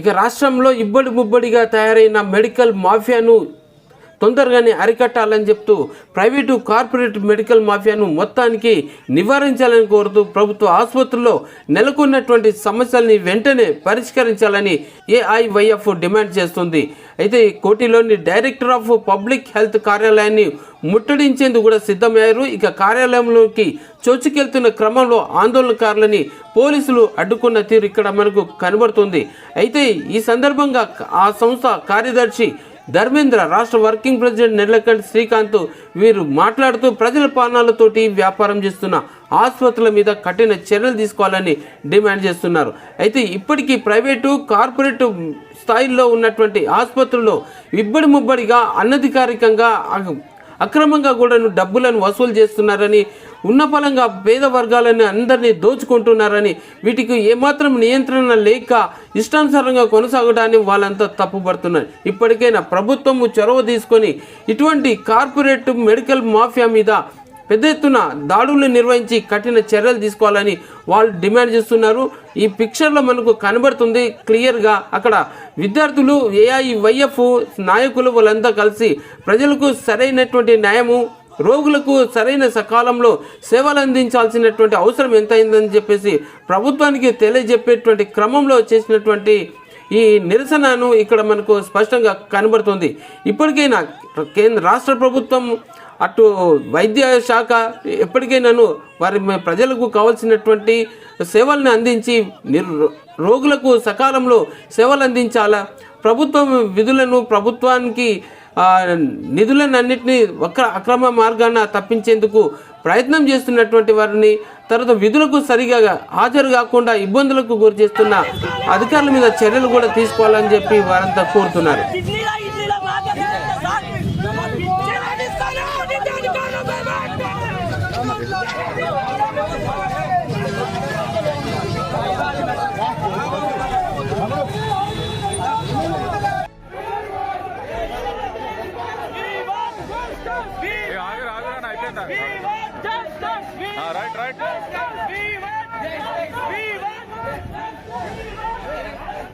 ఇక రాష్ట్రంలో ఇబ్బడి ముబ్బడిగా తయారైన మెడికల్ మాఫియాను తొందరగానే అరికట్టాలని చెప్తూ ప్రైవేటు కార్పొరేట్ మెడికల్ మాఫియాను మొత్తానికి నివారించాలని కోరుతూ ప్రభుత్వ ఆసుపత్రుల్లో నెలకొన్నటువంటి సమస్యల్ని వెంటనే పరిష్కరించాలని ఏఐవైఎఫ్ డిమాండ్ చేస్తుంది. అయితే కోటిలోని డైరెక్టర్ ఆఫ్ పబ్లిక్ హెల్త్ కార్యాలయాన్ని ముట్టడించేందుకు కూడా సిద్ధమయ్యారు. ఇక కార్యాలయంలోకి చొచ్చుకెళ్తున్న క్రమంలో ఆందోళనకారులని పోలీసులు అడ్డుకున్న తీరు ఇక్కడ మనకు కనబడుతుంది. అయితే ఈ సందర్భంగా ఆ సంస్థ కార్యదర్శి ధర్మేంద్ర, రాష్ట్ర వర్కింగ్ ప్రెసిడెంట్ నెర్లకంటి శ్రీకాంత్ వీరు మాట్లాడుతూ ప్రజల పాలనలతోటి వ్యాపారం చేస్తున్న ఆసుపత్రుల మీద కఠిన చర్యలు తీసుకోవాలని డిమాండ్ చేస్తున్నారు. అయితే ఇప్పటికీ ప్రైవేటు కార్పొరేట్ స్థాయిలో ఉన్నటువంటి ఆసుపత్రుల్లో ఇబ్బడి ముబ్బడిగా అనధికారికంగా అక్రమంగా కూడా డబ్బులను వసూలు చేస్తున్నారని, ఉన్నపలంగా పేద వర్గాలని అందరినీ దోచుకుంటున్నారని, వీటికి ఏమాత్రం నియంత్రణ లేక ఇష్టానుసారంగా కొనసాగడాన్ని వాళ్ళంతా తప్పుపడుతున్నారు. ఇప్పటికైనా ప్రభుత్వము చొరవ తీసుకొని ఇటువంటి కార్పొరేట్ మెడికల్ మాఫియా మీద పెద్ద ఎత్తున దాడులు నిర్వహించి కఠిన చర్యలు తీసుకోవాలని వాళ్ళు డిమాండ్ చేస్తున్నారు. ఈ పిక్చర్లో మనకు కనబడుతుంది క్లియర్గా. అక్కడ విద్యార్థులు, ఏఐవైఎఫ్ నాయకులు వాళ్ళంతా కలిసి ప్రజలకు సరైనటువంటి న్యాయము, రోగులకు సరైన సకాలంలో సేవలు అందించాల్సినటువంటి అవసరం ఎంతైందని చెప్పేసి ప్రభుత్వానికి తెలియజెప్పేటువంటి క్రమంలో చేసినటువంటి ఈ నిరసనను ఇక్కడ మనకు స్పష్టంగా కనబడుతుంది. ఇప్పటికైనా రాష్ట్ర ప్రభుత్వం, అటు వైద్య శాఖ ఎప్పటికైనాను వారి ప్రజలకు కావాల్సినటువంటి సేవలను అందించి రోగులకు సకాలంలో సేవలు అందించాలా. ప్రభుత్వం విధులను, ప్రభుత్వానికి నిధులను అన్నింటినీ అక్రమ మార్గాన తప్పించేందుకు ప్రయత్నం చేస్తున్నటువంటి వారిని, తర్వాత విధులకు సరిగా హాజరు కాకుండా ఇబ్బందులకు గురి చేస్తున్న అధికారుల మీద చర్యలు కూడా తీసుకోవాలని చెప్పి వారంతా కోరుతున్నారు. right.